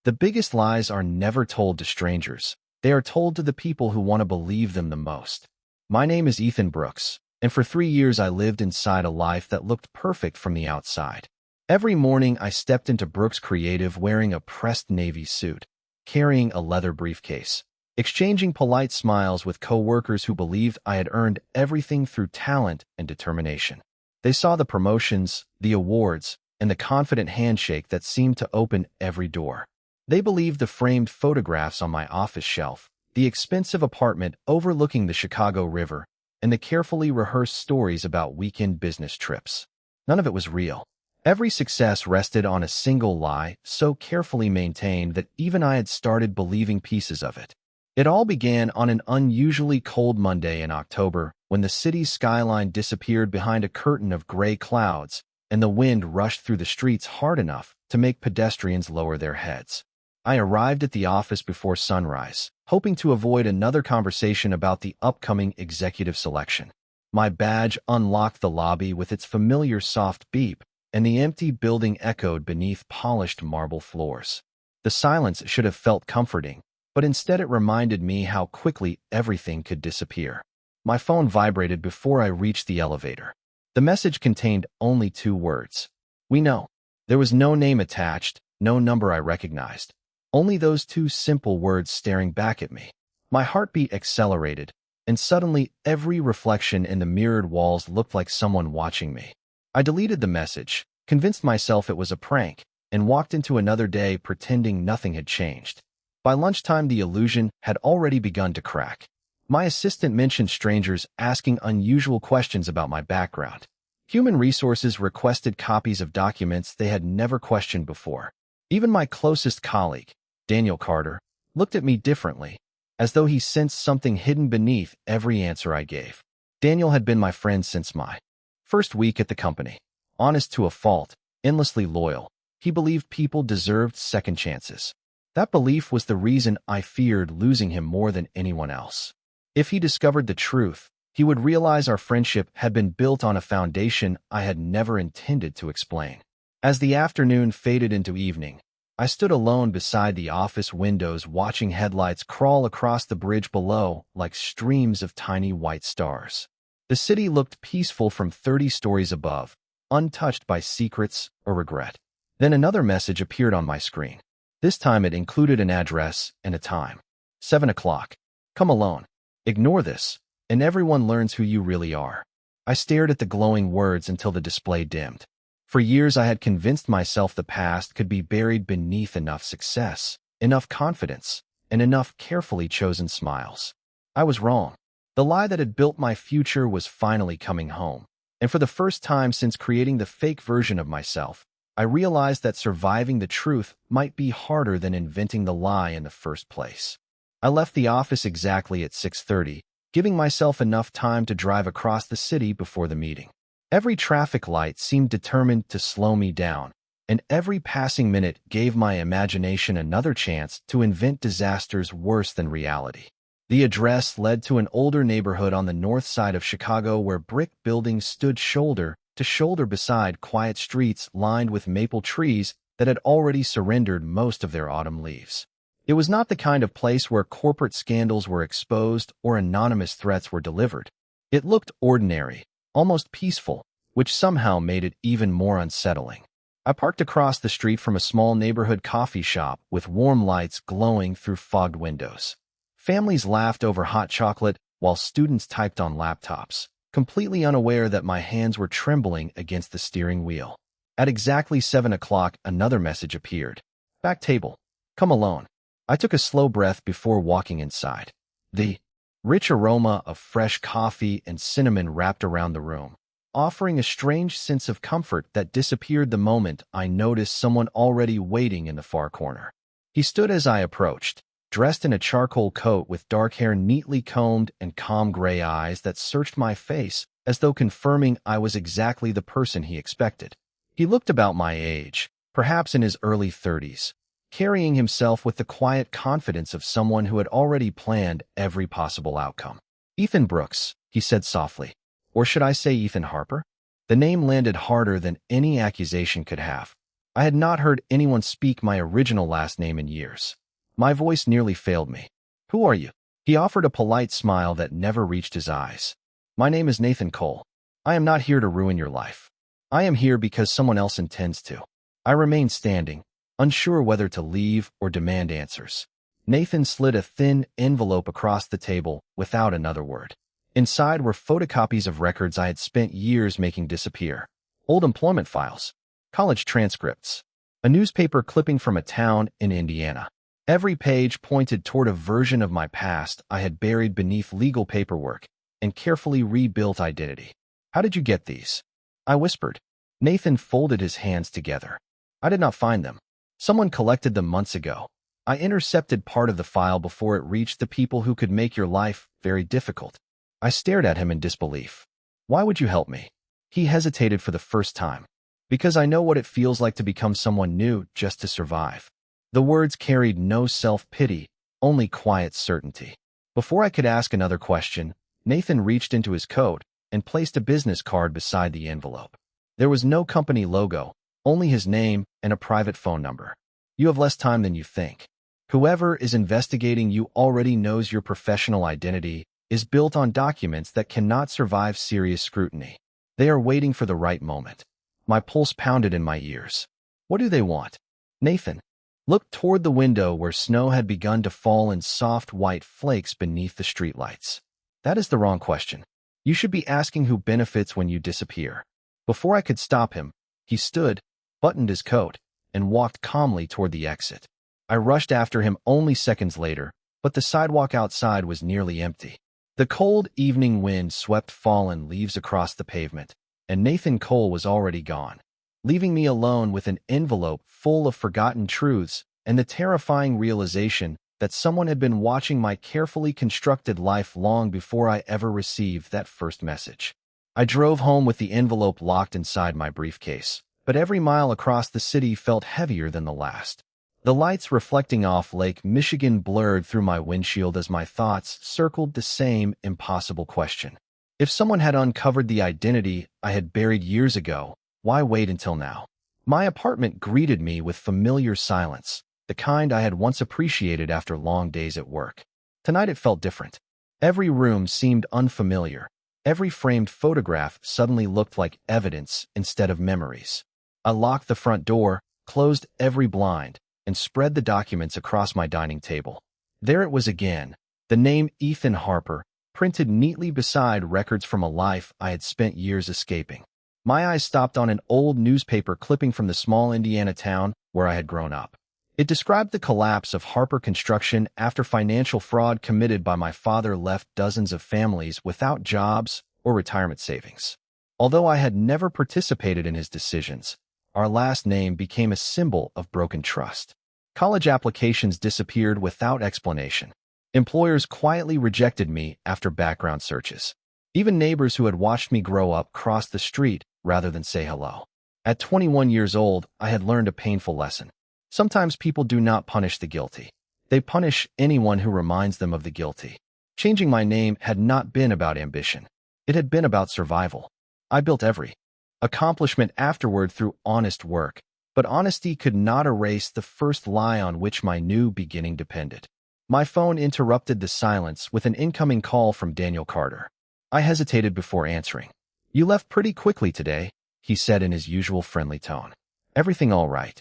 The biggest lies are never told to strangers. They are told to the people who want to believe them the most. My name is Ethan Brooks, and for 3 years I lived inside a life that looked perfect from the outside. Every morning I stepped into Brooks Creative wearing a pressed navy suit, carrying a leather briefcase, exchanging polite smiles with coworkers who believed I had earned everything through talent and determination. They saw the promotions, the awards, and the confident handshake that seemed to open every door. They believed the framed photographs on my office shelf, the expensive apartment overlooking the Chicago River, and the carefully rehearsed stories about weekend business trips. None of it was real. Every success rested on a single lie, so carefully maintained that even I had started believing pieces of it. It all began on an unusually cold Monday in October, when the city's skyline disappeared behind a curtain of gray clouds, and the wind rushed through the streets hard enough to make pedestrians lower their heads. I arrived at the office before sunrise, hoping to avoid another conversation about the upcoming executive selection. My badge unlocked the lobby with its familiar soft beep, and the empty building echoed beneath polished marble floors. The silence should have felt comforting, but instead it reminded me how quickly everything could disappear. My phone vibrated before I reached the elevator. The message contained only 2 words. We know. There was no name attached, no number I recognized. Only those 2 simple words staring back at me. My heartbeat accelerated, and suddenly every reflection in the mirrored walls looked like someone watching me. I deleted the message, convinced myself it was a prank, and walked into another day pretending nothing had changed. By lunchtime, the illusion had already begun to crack. My assistant mentioned strangers asking unusual questions about my background. Human resources requested copies of documents they had never questioned before. Even my closest colleague, Daniel Carter, looked at me differently, as though he sensed something hidden beneath every answer I gave. Daniel had been my friend since my first week at the company. Honest to a fault, endlessly loyal, he believed people deserved second chances. That belief was the reason I feared losing him more than anyone else. If he discovered the truth, he would realize our friendship had been built on a foundation I had never intended to explain. As the afternoon faded into evening, I stood alone beside the office windows watching headlights crawl across the bridge below like streams of tiny white stars. The city looked peaceful from 30 stories above, untouched by secrets or regret. Then another message appeared on my screen. This time it included an address and a time. 7 o'clock. Come alone. Ignore this, and everyone learns who you really are. I stared at the glowing words until the display dimmed. For years I had convinced myself the past could be buried beneath enough success, enough confidence, and enough carefully chosen smiles. I was wrong. The lie that had built my future was finally coming home, and for the first time since creating the fake version of myself, I realized that surviving the truth might be harder than inventing the lie in the first place. I left the office exactly at 6:30, giving myself enough time to drive across the city before the meeting. Every traffic light seemed determined to slow me down, and every passing minute gave my imagination another chance to invent disasters worse than reality. The address led to an older neighborhood on the north side of Chicago where brick buildings stood shoulder to shoulder beside quiet streets lined with maple trees that had already surrendered most of their autumn leaves. It was not the kind of place where corporate scandals were exposed or anonymous threats were delivered. It looked ordinary, almost peaceful, which somehow made it even more unsettling. I parked across the street from a small neighborhood coffee shop with warm lights glowing through fogged windows. Families laughed over hot chocolate while students typed on laptops, completely unaware that my hands were trembling against the steering wheel. At exactly 7 o'clock, another message appeared. Back table. Come alone. I took a slow breath before walking inside. The rich aroma of fresh coffee and cinnamon wrapped around the room, offering a strange sense of comfort that disappeared the moment I noticed someone already waiting in the far corner. He stood as I approached, dressed in a charcoal coat with dark hair neatly combed and calm gray eyes that searched my face as though confirming I was exactly the person he expected. He looked about my age, perhaps in his early 30s, carrying himself with the quiet confidence of someone who had already planned every possible outcome. Ethan Brooks, he said softly. Or should I say Ethan Harper? The name landed harder than any accusation could have. I had not heard anyone speak my original last name in years. My voice nearly failed me. "Who are you?" He offered a polite smile that never reached his eyes. "My name is Nathan Cole. I am not here to ruin your life. I am here because someone else intends to." I remained standing, unsure whether to leave or demand answers. Nathan slid a thin envelope across the table without another word. Inside were photocopies of records I had spent years making disappear. Old employment files, college transcripts, a newspaper clipping from a town in Indiana. Every page pointed toward a version of my past I had buried beneath legal paperwork and carefully rebuilt identity. "How did you get these?" I whispered. Nathan folded his hands together. "I did not find them. Someone collected them months ago. I intercepted part of the file before it reached the people who could make your life very difficult." I stared at him in disbelief. "Why would you help me?" He hesitated for the first time. "Because I know what it feels like to become someone new just to survive." The words carried no self-pity, only quiet certainty. Before I could ask another question, Nathan reached into his coat and placed a business card beside the envelope. There was no company logo, only his name and a private phone number. "You have less time than you think. Whoever is investigating you already knows your professional identity is built on documents that cannot survive serious scrutiny. They are waiting for the right moment." My pulse pounded in my ears. "What do they want?" Nathan looked toward the window where snow had begun to fall in soft white flakes beneath the streetlights. "That is the wrong question. You should be asking who benefits when you disappear." Before I could stop him, he stood, buttoned his coat, and walked calmly toward the exit. I rushed after him only seconds later, but the sidewalk outside was nearly empty. The cold evening wind swept fallen leaves across the pavement, and Nathan Cole was already gone, leaving me alone with an envelope full of forgotten truths and the terrifying realization that someone had been watching my carefully constructed life long before I ever received that first message. I drove home with the envelope locked inside my briefcase, but every mile across the city felt heavier than the last. The lights reflecting off Lake Michigan blurred through my windshield as my thoughts circled the same impossible question. If someone had uncovered the identity I had buried years ago, why wait until now? My apartment greeted me with familiar silence, the kind I had once appreciated after long days at work. Tonight it felt different. Every room seemed unfamiliar. Every framed photograph suddenly looked like evidence instead of memories. I locked the front door, closed every blind, and spread the documents across my dining table. There it was again, the name Ethan Harper, printed neatly beside records from a life I had spent years escaping. My eyes stopped on an old newspaper clipping from the small Indiana town where I had grown up. It described the collapse of Harper Construction after financial fraud committed by my father left dozens of families without jobs or retirement savings. Although I had never participated in his decisions, our last name became a symbol of broken trust. College applications disappeared without explanation. Employers quietly rejected me after background searches. Even neighbors who had watched me grow up crossed the street rather than say hello. At 21 years old, I had learned a painful lesson. Sometimes people do not punish the guilty. They punish anyone who reminds them of the guilty. Changing my name had not been about ambition. It had been about survival. I built every accomplishment afterward through honest work, but honesty could not erase the first lie on which my new beginning depended. My phone interrupted the silence with an incoming call from Daniel Carter. I hesitated before answering. "You left pretty quickly today," he said in his usual friendly tone. "Everything all right?"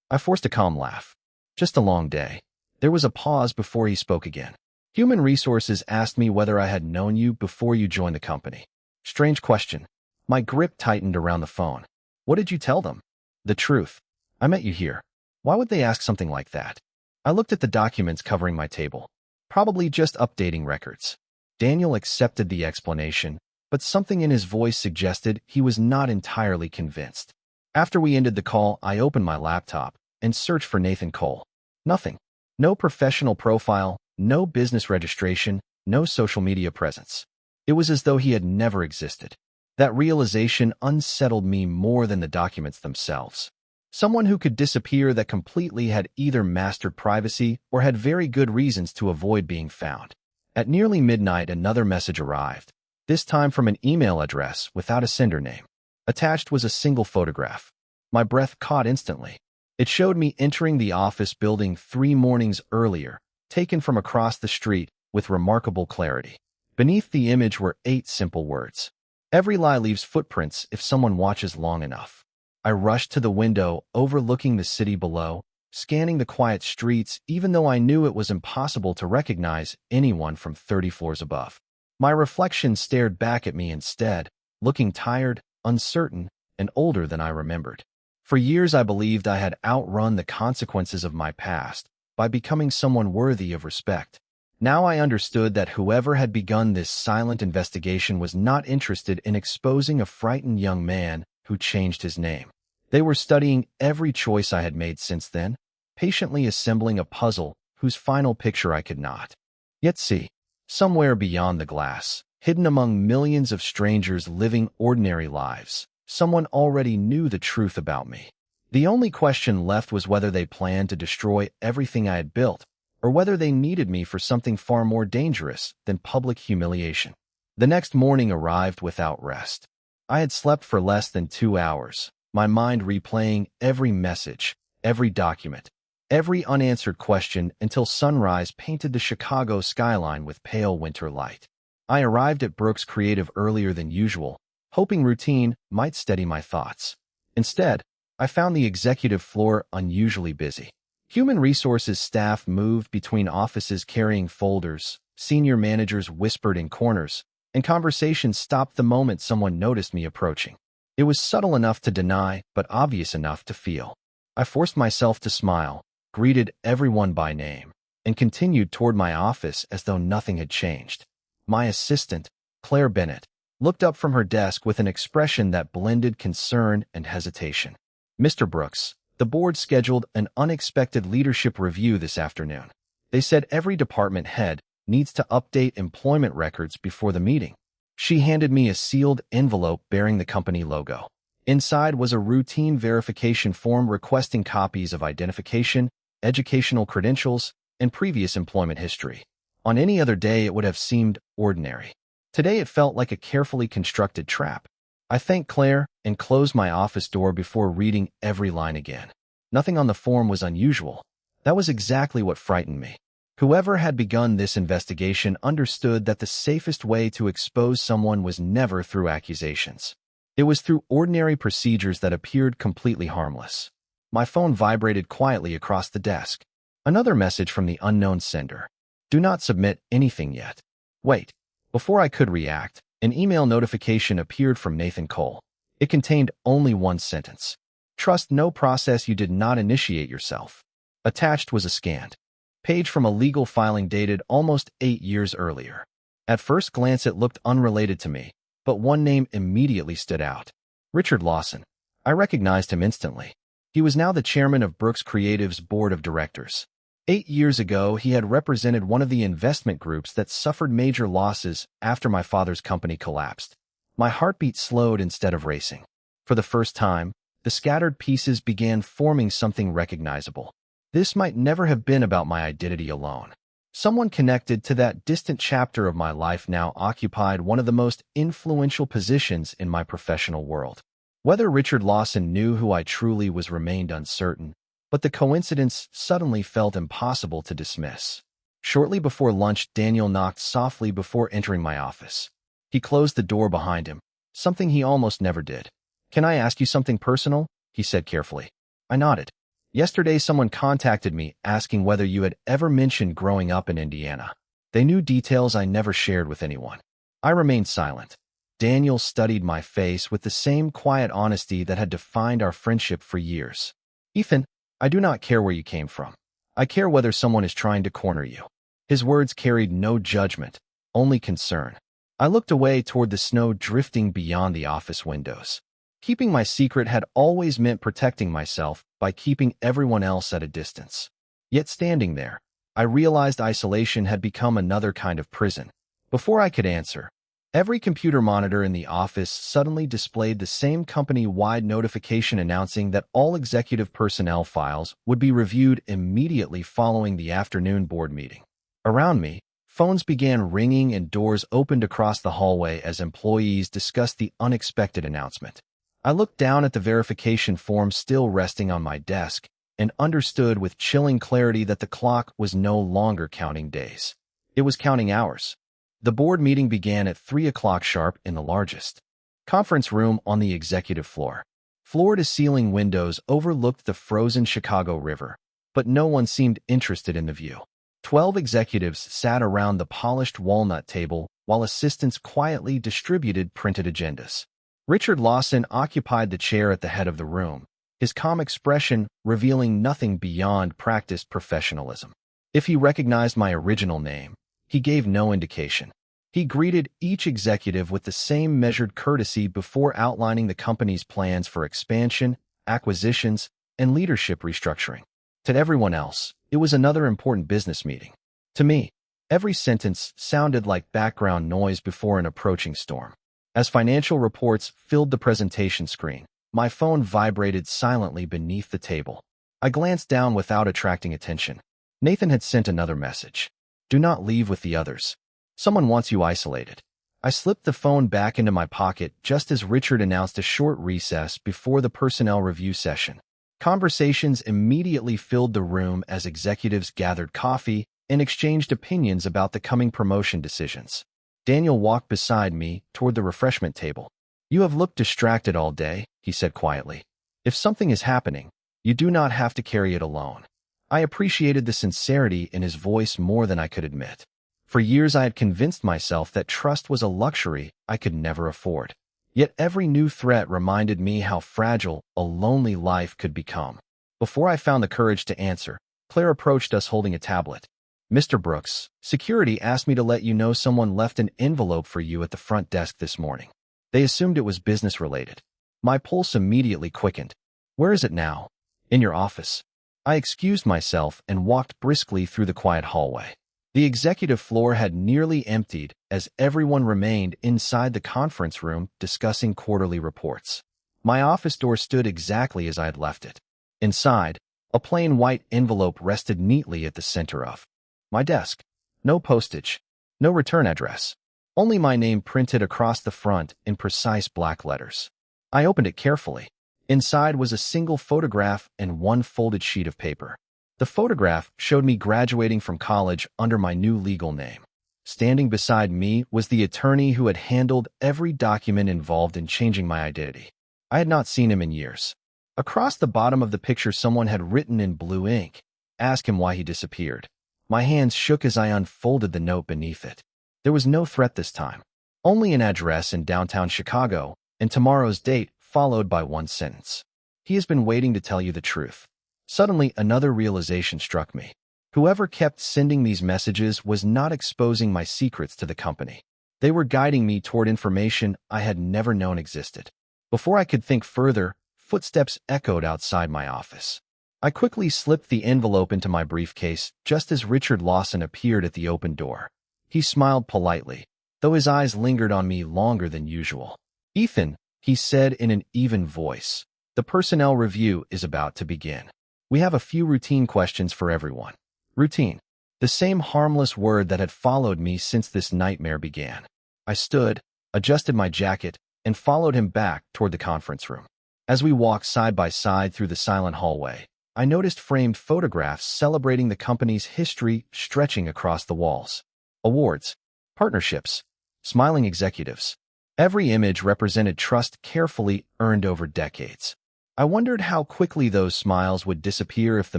I forced a calm laugh. "Just a long day." There was a pause before he spoke again. "Human Resources asked me whether I had known you before you joined the company." Strange question. My grip tightened around the phone. "What did you tell them?" "The truth. I met you here." Why would they ask something like that? I looked at the documents covering my table. Probably just updating records. Daniel accepted the explanation, but something in his voice suggested he was not entirely convinced. After we ended the call, I opened my laptop and searched for Nathan Cole. Nothing. No professional profile, no business registration, no social media presence. It was as though he had never existed. That realization unsettled me more than the documents themselves. Someone who could disappear that completely had either mastered privacy or had very good reasons to avoid being found. At nearly midnight, another message arrived, this time from an email address without a sender name. Attached was a single photograph. My breath caught instantly. It showed me entering the office building 3 mornings earlier, taken from across the street with remarkable clarity. Beneath the image were 8 simple words. Every lie leaves footprints if someone watches long enough. I rushed to the window overlooking the city below, scanning the quiet streets even though I knew it was impossible to recognize anyone from 30 floors above. My reflection stared back at me instead, looking tired, uncertain, and older than I remembered. For years I believed I had outrun the consequences of my past by becoming someone worthy of respect. Now I understood that whoever had begun this silent investigation was not interested in exposing a frightened young man who changed his name. They were studying every choice I had made since then, patiently assembling a puzzle whose final picture I could not yet see. Somewhere beyond the glass, hidden among millions of strangers living ordinary lives, someone already knew the truth about me. The only question left was whether they planned to destroy everything I had built, or whether they needed me for something far more dangerous than public humiliation. The next morning arrived without rest. I had slept for less than 2 hours, my mind replaying every message, every document, every unanswered question until sunrise painted the Chicago skyline with pale winter light. I arrived at Brooks Creative earlier than usual, hoping routine might steady my thoughts. Instead, I found the executive floor unusually busy. Human resources staff moved between offices carrying folders, senior managers whispered in corners, and conversations stopped the moment someone noticed me approaching. It was subtle enough to deny, but obvious enough to feel. I forced myself to smile, greeted everyone by name, and continued toward my office as though nothing had changed. My assistant, Claire Bennett, looked up from her desk with an expression that blended concern and hesitation. "Mr. Brooks, the board scheduled an unexpected leadership review this afternoon. They said every department head needs to update employment records before the meeting." She handed me a sealed envelope bearing the company logo. Inside was a routine verification form requesting copies of identification, educational credentials, and previous employment history. On any other day, it would have seemed ordinary. Today, it felt like a carefully constructed trap. I thanked Claire and closed my office door before reading every line again. Nothing on the form was unusual. That was exactly what frightened me. Whoever had begun this investigation understood that the safest way to expose someone was never through accusations. It was through ordinary procedures that appeared completely harmless. My phone vibrated quietly across the desk. Another message from the unknown sender. "Do not submit anything yet." Wait. Before I could react, an email notification appeared from Nathan Cole. It contained only one sentence. "Trust no process you did not initiate yourself." Attached was a scanned page from a legal filing dated almost 8 years earlier. At first glance, it looked unrelated to me, but one name immediately stood out. Richard Lawson. I recognized him instantly. He was now the chairman of Brooks Creative's board of directors. 8 years ago, he had represented one of the investment groups that suffered major losses after my father's company collapsed. My heartbeat slowed instead of racing. For the first time, the scattered pieces began forming something recognizable. This might never have been about my identity alone. Someone connected to that distant chapter of my life now occupied one of the most influential positions in my professional world. Whether Richard Lawson knew who I truly was remained uncertain, but the coincidence suddenly felt impossible to dismiss. Shortly before lunch, Daniel knocked softly before entering my office. He closed the door behind him, something he almost never did. "Can I ask you something personal?" he said carefully. I nodded. "Yesterday, someone contacted me asking whether you had ever mentioned growing up in Indiana. They knew details I never shared with anyone." I remained silent. Daniel studied my face with the same quiet honesty that had defined our friendship for years. "Ethan, I do not care where you came from. I care whether someone is trying to corner you." His words carried no judgment, only concern. I looked away toward the snow drifting beyond the office windows. Keeping my secret had always meant protecting myself by keeping everyone else at a distance. Yet standing there, I realized isolation had become another kind of prison. Before I could answer, every computer monitor in the office suddenly displayed the same company-wide notification announcing that all executive personnel files would be reviewed immediately following the afternoon board meeting. Around me, phones began ringing and doors opened across the hallway as employees discussed the unexpected announcement. I looked down at the verification form still resting on my desk and understood with chilling clarity that the clock was no longer counting days. It was counting hours. The board meeting began at 3 o'clock sharp in the largest conference room on the executive floor. Floor-to-ceiling windows overlooked the frozen Chicago River, but no one seemed interested in the view. 12 executives sat around the polished walnut table while assistants quietly distributed printed agendas. Richard Lawson occupied the chair at the head of the room, his calm expression revealing nothing beyond practiced professionalism. If he recognized my original name, he gave no indication. He greeted each executive with the same measured courtesy before outlining the company's plans for expansion, acquisitions, and leadership restructuring. To everyone else, it was another important business meeting. To me, every sentence sounded like background noise before an approaching storm. As financial reports filled the presentation screen, my phone vibrated silently beneath the table. I glanced down without attracting attention. Nathan had sent another message. Do not leave with the others. Someone wants you isolated. I slipped the phone back into my pocket just as Richard announced a short recess before the personnel review session. Conversations immediately filled the room as executives gathered coffee and exchanged opinions about the coming promotion decisions. Daniel walked beside me toward the refreshment table. You have looked distracted all day, he said quietly. If something is happening, you do not have to carry it alone. I appreciated the sincerity in his voice more than I could admit. For years I had convinced myself that trust was a luxury I could never afford. Yet every new threat reminded me how fragile a lonely life could become. Before I found the courage to answer, Claire approached us holding a tablet. Mr. Brooks, security asked me to let you know someone left an envelope for you at the front desk this morning. They assumed it was business-related. My pulse immediately quickened. Where is it now? In your office. I excused myself and walked briskly through the quiet hallway. The executive floor had nearly emptied as everyone remained inside the conference room discussing quarterly reports. My office door stood exactly as I had left it. Inside, a plain white envelope rested neatly at the center of my desk. No postage, no return address, only my name printed across the front in precise black letters. I opened it carefully. Inside was a single photograph and one folded sheet of paper. The photograph showed me graduating from college under my new legal name. Standing beside me was the attorney who had handled every document involved in changing my identity. I had not seen him in years. Across the bottom of the picture someone had written in blue ink, "Ask him why he disappeared." My hands shook as I unfolded the note beneath it. There was no threat this time, only an address in downtown Chicago and tomorrow's date followed by one sentence. He has been waiting to tell you the truth. Suddenly, another realization struck me. Whoever kept sending these messages was not exposing my secrets to the company. They were guiding me toward information I had never known existed. Before I could think further, footsteps echoed outside my office. I quickly slipped the envelope into my briefcase just as Richard Lawson appeared at the open door. He smiled politely, though his eyes lingered on me longer than usual. "Ethan," he said in an even voice, "the personnel review is about to begin. We have a few routine questions for everyone." Routine. The same harmless word that had followed me since this nightmare began. I stood, adjusted my jacket, and followed him back toward the conference room. As we walked side by side through the silent hallway, I noticed framed photographs celebrating the company's history stretching across the walls. Awards, partnerships, smiling executives. Every image represented trust carefully earned over decades. I wondered how quickly those smiles would disappear if the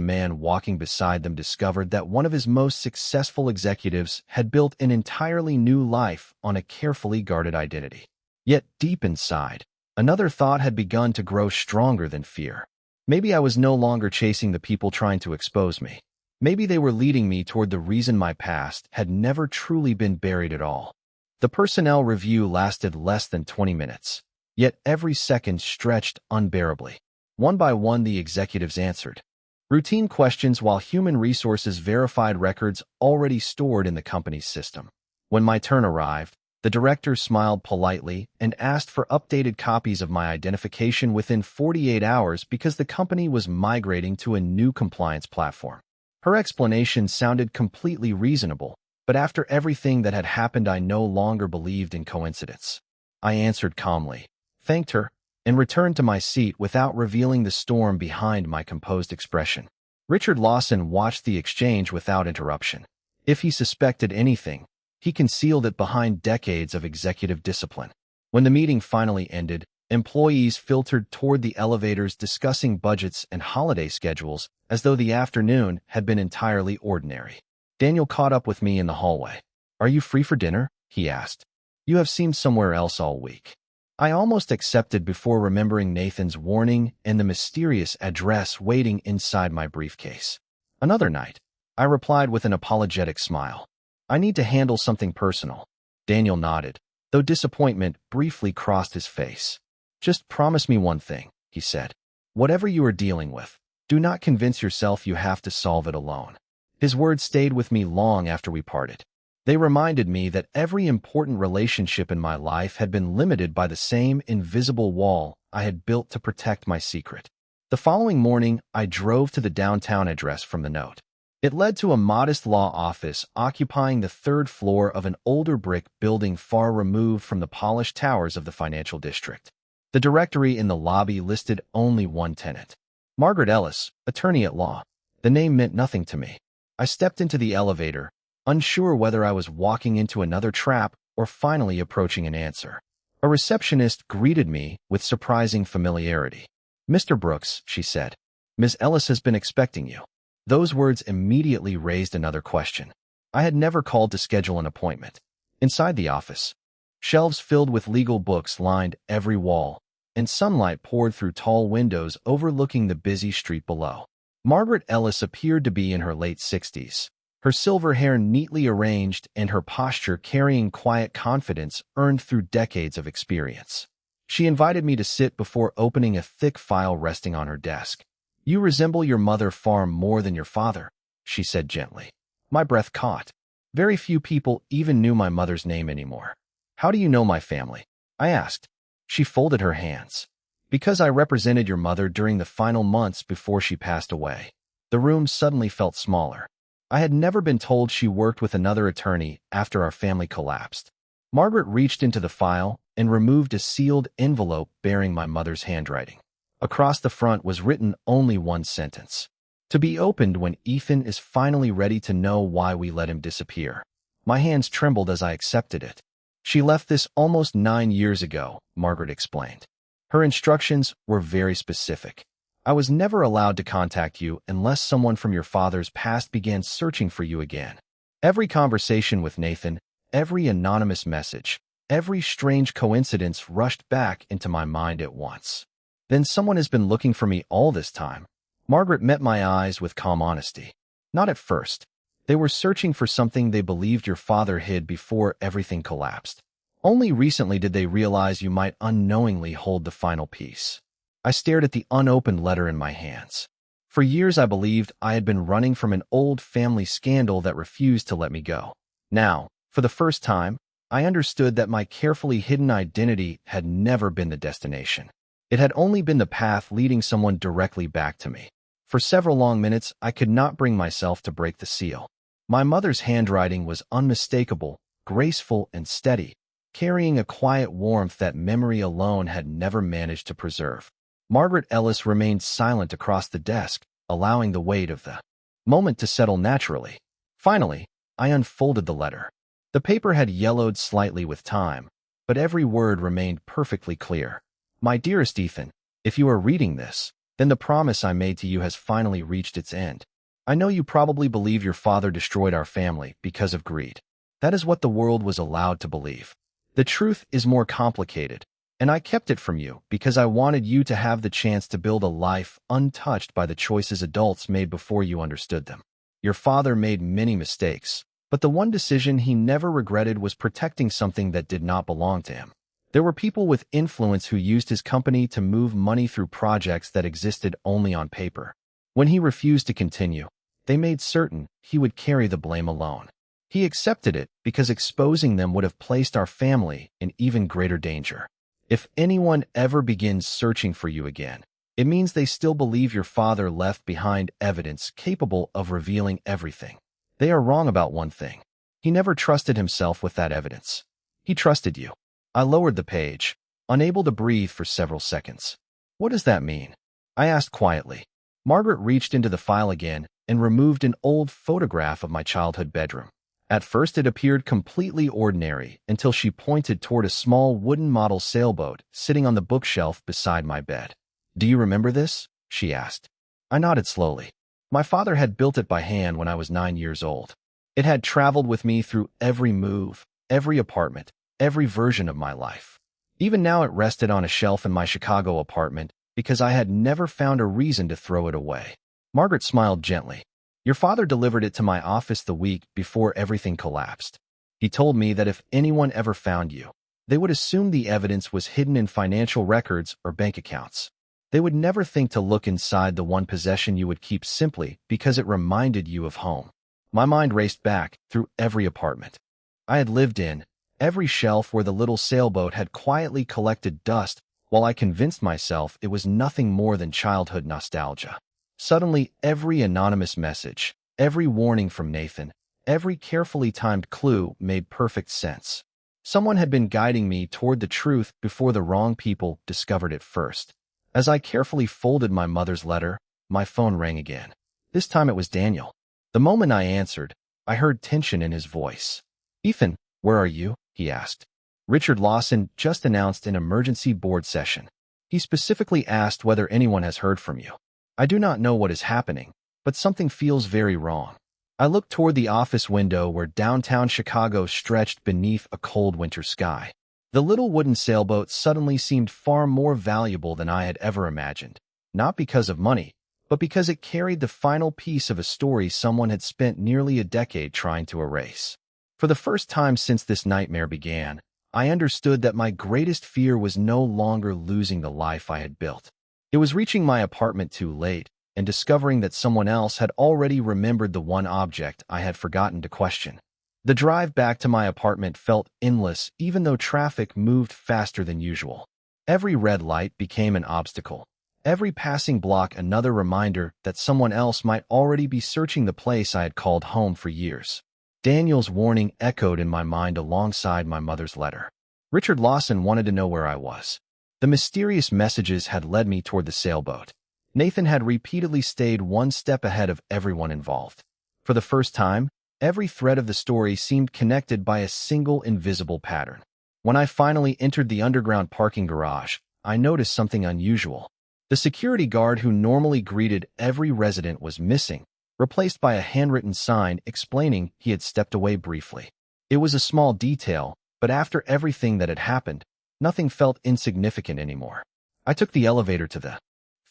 man walking beside them discovered that one of his most successful executives had built an entirely new life on a carefully guarded identity. Yet deep inside, another thought had begun to grow stronger than fear. Maybe I was no longer chasing the people trying to expose me. Maybe they were leading me toward the reason my past had never truly been buried at all. The personnel review lasted less than 20 minutes, yet every second stretched unbearably. One by one, the executives answered routine questions while human resources verified records already stored in the company's system. When my turn arrived, the director smiled politely and asked for updated copies of my identification within 48 hours because the company was migrating to a new compliance platform. Her explanation sounded completely reasonable, but after everything that had happened, I no longer believed in coincidence. I answered calmly, thanked her, and returned to my seat without revealing the storm behind my composed expression. Richard Lawson watched the exchange without interruption. If he suspected anything, he concealed it behind decades of executive discipline. When the meeting finally ended, employees filtered toward the elevators discussing budgets and holiday schedules as though the afternoon had been entirely ordinary. Daniel caught up with me in the hallway. "Are you free for dinner?" he asked. "You have seemed somewhere else all week." I almost accepted before remembering Nathan's warning and the mysterious address waiting inside my briefcase. "Another night," I replied with an apologetic smile. "I need to handle something personal." Daniel nodded, though disappointment briefly crossed his face. "Just promise me one thing," he said. "Whatever you are dealing with, do not convince yourself you have to solve it alone." His words stayed with me long after we parted. They reminded me that every important relationship in my life had been limited by the same invisible wall I had built to protect my secret. The following morning, I drove to the downtown address from the note. It led to a modest law office occupying the third floor of an older brick building far removed from the polished towers of the financial district. The directory in the lobby listed only one tenant: Margaret Ellis, attorney at law. The name meant nothing to me. I stepped into the elevator, unsure whether I was walking into another trap or finally approaching an answer. A receptionist greeted me with surprising familiarity. "Mr. Brooks," she said, "Ms. Ellis has been expecting you." Those words immediately raised another question. I had never called to schedule an appointment. Inside the office, shelves filled with legal books lined every wall, and sunlight poured through tall windows overlooking the busy street below. Margaret Ellis appeared to be in her late 60s. Her silver hair neatly arranged and her posture carrying quiet confidence earned through decades of experience. She invited me to sit before opening a thick file resting on her desk. "You resemble your mother far more than your father," she said gently. My breath caught. Very few people even knew my mother's name anymore. "How do you know my family?" I asked. She folded her hands. "Because I represented your mother during the final months before she passed away." The room suddenly felt smaller. I had never been told she worked with another attorney after our family collapsed. Margaret reached into the file and removed a sealed envelope bearing my mother's handwriting. Across the front was written only one sentence: "To be opened when Ethan is finally ready to know why we let him disappear." My hands trembled as I accepted it. "She left this almost 9 years ago," Margaret explained. "Her instructions were very specific. I was never allowed to contact you unless someone from your father's past began searching for you again." Every conversation with Nathan, every anonymous message, every strange coincidence rushed back into my mind at once. "Then someone has been looking for me all this time." Margaret met my eyes with calm honesty. "Not at first. They were searching for something they believed your father hid before everything collapsed. Only recently did they realize you might unknowingly hold the final piece." I stared at the unopened letter in my hands. For years I believed I had been running from an old family scandal that refused to let me go. Now, for the first time, I understood that my carefully hidden identity had never been the destination. It had only been the path leading someone directly back to me. For several long minutes, I could not bring myself to break the seal. My mother's handwriting was unmistakable, graceful, and steady, carrying a quiet warmth that memory alone had never managed to preserve. Margaret Ellis remained silent across the desk, allowing the weight of the moment to settle naturally. Finally, I unfolded the letter. The paper had yellowed slightly with time, but every word remained perfectly clear. "My dearest Ethan, if you are reading this, then the promise I made to you has finally reached its end. I know you probably believe your father destroyed our family because of greed. That is what the world was allowed to believe. The truth is more complicated, and I kept it from you because I wanted you to have the chance to build a life untouched by the choices adults made before you understood them. Your father made many mistakes, but the one decision he never regretted was protecting something that did not belong to him. There were people with influence who used his company to move money through projects that existed only on paper. When he refused to continue, they made certain he would carry the blame alone. He accepted it because exposing them would have placed our family in even greater danger. If anyone ever begins searching for you again, it means they still believe your father left behind evidence capable of revealing everything. They are wrong about one thing. He never trusted himself with that evidence. He trusted you." I lowered the page, unable to breathe for several seconds. What does that mean? I asked quietly. Margaret reached into the file again and removed an old photograph of my childhood bedroom. At first it appeared completely ordinary until she pointed toward a small wooden model sailboat sitting on the bookshelf beside my bed. Do you remember this? She asked. I nodded slowly. My father had built it by hand when I was 9 years old. It had traveled with me through every move, every apartment, every version of my life. Even now it rested on a shelf in my Chicago apartment because I had never found a reason to throw it away. Margaret smiled gently. Your father delivered it to my office the week before everything collapsed. He told me that if anyone ever found you, they would assume the evidence was hidden in financial records or bank accounts. They would never think to look inside the one possession you would keep simply because it reminded you of home. My mind raced back through every apartment I had lived in, every shelf where the little sailboat had quietly collected dust while I convinced myself it was nothing more than childhood nostalgia. Suddenly, every anonymous message, every warning from Nathan, every carefully timed clue made perfect sense. Someone had been guiding me toward the truth before the wrong people discovered it first. As I carefully folded my mother's letter, my phone rang again. This time it was Daniel. The moment I answered, I heard tension in his voice. Ethan, where are you? He asked. Richard Lawson just announced an emergency board session. He specifically asked whether anyone has heard from you. I do not know what is happening, but something feels very wrong. I looked toward the office window where downtown Chicago stretched beneath a cold winter sky. The little wooden sailboat suddenly seemed far more valuable than I had ever imagined, not because of money, but because it carried the final piece of a story someone had spent nearly a decade trying to erase. For the first time since this nightmare began, I understood that my greatest fear was no longer losing the life I had built. It was reaching my apartment too late and discovering that someone else had already remembered the one object I had forgotten to question. The drive back to my apartment felt endless even though traffic moved faster than usual. Every red light became an obstacle. Every passing block another reminder that someone else might already be searching the place I had called home for years. Daniel's warning echoed in my mind alongside my mother's letter. Richard Lawson wanted to know where I was. The mysterious messages had led me toward the sailboat. Nathan had repeatedly stayed one step ahead of everyone involved. For the first time, every thread of the story seemed connected by a single invisible pattern. When I finally entered the underground parking garage, I noticed something unusual. The security guard who normally greeted every resident was missing, replaced by a handwritten sign explaining he had stepped away briefly. It was a small detail, but after everything that had happened, nothing felt insignificant anymore. I took the elevator to the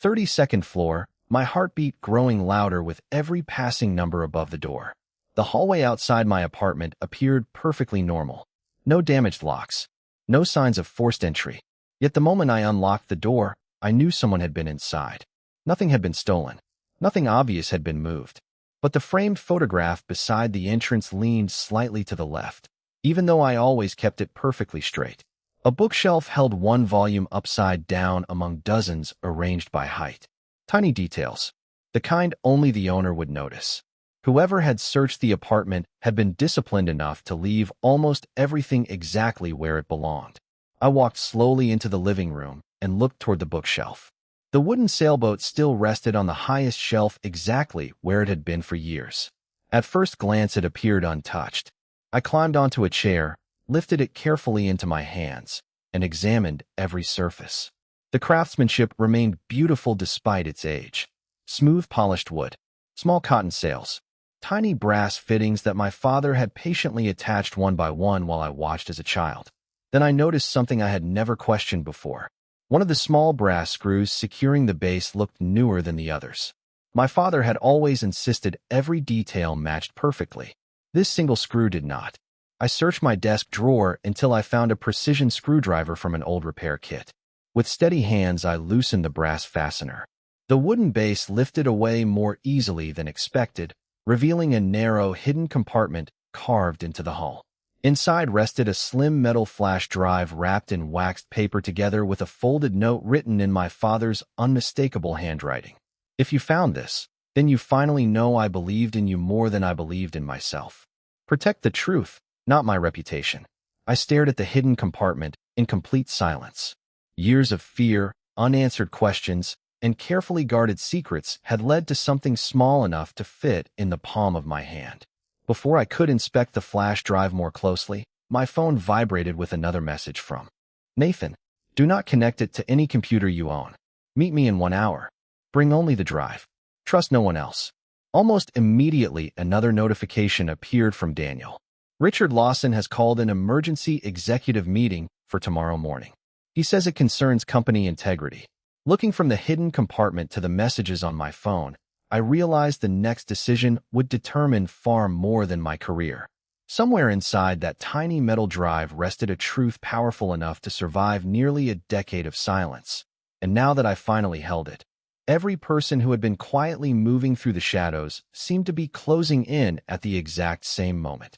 32nd floor, my heartbeat growing louder with every passing number above the door. The hallway outside my apartment appeared perfectly normal. No damaged locks, no signs of forced entry. Yet the moment I unlocked the door, I knew someone had been inside. Nothing had been stolen. Nothing obvious had been moved. But the framed photograph beside the entrance leaned slightly to the left, even though I always kept it perfectly straight. A bookshelf held one volume upside down among dozens arranged by height. Tiny details, the kind only the owner would notice. Whoever had searched the apartment had been disciplined enough to leave almost everything exactly where it belonged. I walked slowly into the living room and looked toward the bookshelf. The wooden sailboat still rested on the highest shelf exactly where it had been for years. At first glance it appeared untouched. I climbed onto a chair, lifted it carefully into my hands, and examined every surface. The craftsmanship remained beautiful despite its age. Smooth polished wood, small cotton sails, tiny brass fittings that my father had patiently attached one by one while I watched as a child. Then I noticed something I had never questioned before. One of the small brass screws securing the base looked newer than the others. My father had always insisted every detail matched perfectly. This single screw did not. I searched my desk drawer until I found a precision screwdriver from an old repair kit. With steady hands, I loosened the brass fastener. The wooden base lifted away more easily than expected, revealing a narrow, hidden compartment carved into the hull. Inside rested a slim metal flash drive wrapped in waxed paper together with a folded note written in my father's unmistakable handwriting. If you found this, then you finally know I believed in you more than I believed in myself. Protect the truth, not my reputation. I stared at the hidden compartment in complete silence. Years of fear, unanswered questions, and carefully guarded secrets had led to something small enough to fit in the palm of my hand. Before I could inspect the flash drive more closely, my phone vibrated with another message from Nathan. Do not connect it to any computer you own. Meet me in 1 hour. Bring only the drive. Trust no one else. Almost immediately, another notification appeared from Daniel. Richard Lawson has called an emergency executive meeting for tomorrow morning. He says it concerns company integrity. Looking from the hidden compartment to the messages on my phone, I realized the next decision would determine far more than my career. Somewhere inside that tiny metal drive rested a truth powerful enough to survive nearly a decade of silence. And now that I finally held it, every person who had been quietly moving through the shadows seemed to be closing in at the exact same moment.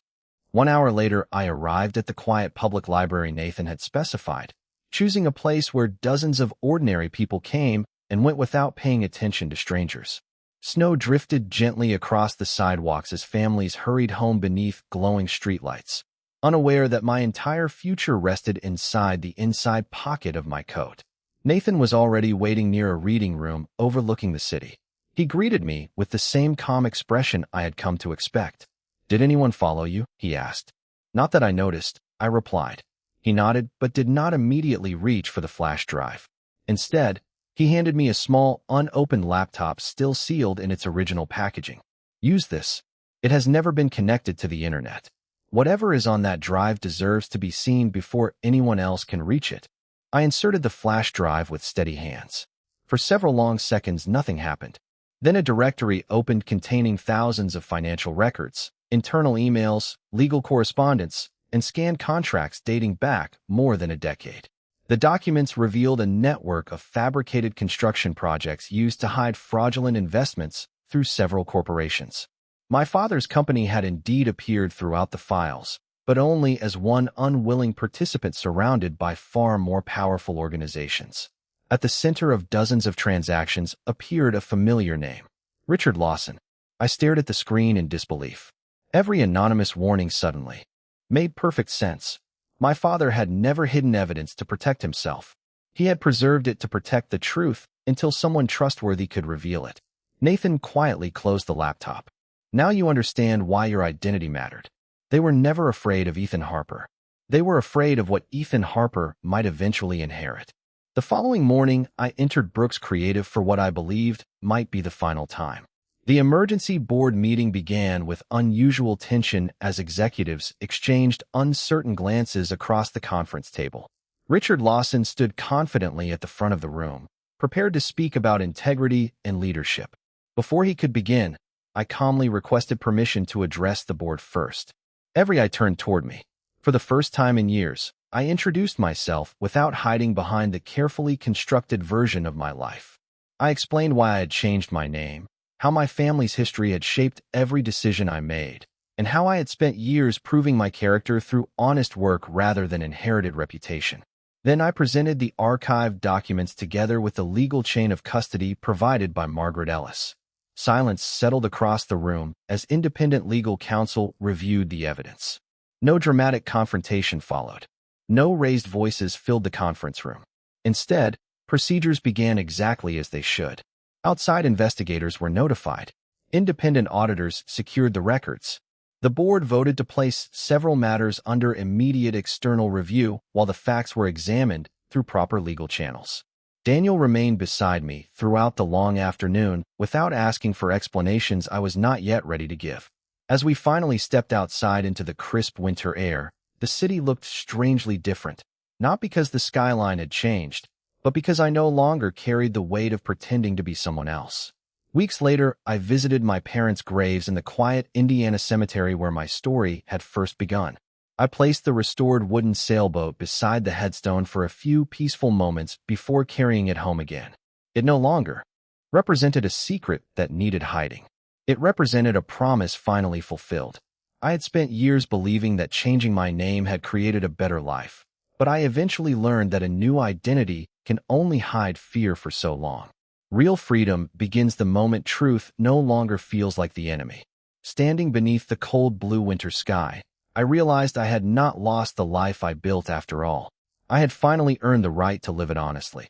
1 hour later, I arrived at the quiet public library Nathan had specified, choosing a place where dozens of ordinary people came and went without paying attention to strangers. Snow drifted gently across the sidewalks as families hurried home beneath glowing streetlights, unaware that my entire future rested inside the inside pocket of my coat. Nathan was already waiting near a reading room overlooking the city. He greeted me with the same calm expression I had come to expect. "Did anyone follow you?" he asked. "Not that I noticed," I replied. He nodded but did not immediately reach for the flash drive. Instead, he handed me a small, unopened laptop still sealed in its original packaging. "Use this. It has never been connected to the internet. Whatever is on that drive deserves to be seen before anyone else can reach it." I inserted the flash drive with steady hands. For several long seconds, nothing happened. Then a directory opened containing thousands of financial records, internal emails, legal correspondence, and scanned contracts dating back more than a decade. The documents revealed a network of fabricated construction projects used to hide fraudulent investments through several corporations. My father's company had indeed appeared throughout the files, but only as one unwilling participant surrounded by far more powerful organizations. At the center of dozens of transactions appeared a familiar name, Richard Lawson. I stared at the screen in disbelief. Every anonymous warning suddenly made perfect sense. My father had never hidden evidence to protect himself. He had preserved it to protect the truth until someone trustworthy could reveal it. Nathan quietly closed the laptop. "Now you understand why your identity mattered." They were never afraid of Ethan Harper. They were afraid of what Ethan Harper might eventually inherit. The following morning, I entered Brooks Creative for what I believed might be the final time. The emergency board meeting began with unusual tension as executives exchanged uncertain glances across the conference table. Richard Lawson stood confidently at the front of the room, prepared to speak about integrity and leadership. Before he could begin, I calmly requested permission to address the board first. Every eye turned toward me. For the first time in years, I introduced myself without hiding behind the carefully constructed version of my life. I explained why I had changed my name, how my family's history had shaped every decision I made, and how I had spent years proving my character through honest work rather than inherited reputation. Then I presented the archived documents together with the legal chain of custody provided by Margaret Ellis. Silence settled across the room as independent legal counsel reviewed the evidence. No dramatic confrontation followed. No raised voices filled the conference room. Instead, procedures began exactly as they should. Outside investigators were notified. Independent auditors secured the records. The board voted to place several matters under immediate external review while the facts were examined through proper legal channels. Daniel remained beside me throughout the long afternoon without asking for explanations I was not yet ready to give. As we finally stepped outside into the crisp winter air, the city looked strangely different, not because the skyline had changed, but because I no longer carried the weight of pretending to be someone else. Weeks later, I visited my parents' graves in the quiet Indiana cemetery where my story had first begun. I placed the restored wooden sailboat beside the headstone for a few peaceful moments before carrying it home again. It no longer represented a secret that needed hiding. It represented a promise finally fulfilled. I had spent years believing that changing my name had created a better life, but I eventually learned that a new identity can only hide fear for so long. Real freedom begins the moment truth no longer feels like the enemy. Standing beneath the cold blue winter sky, I realized I had not lost the life I built after all. I had finally earned the right to live it honestly.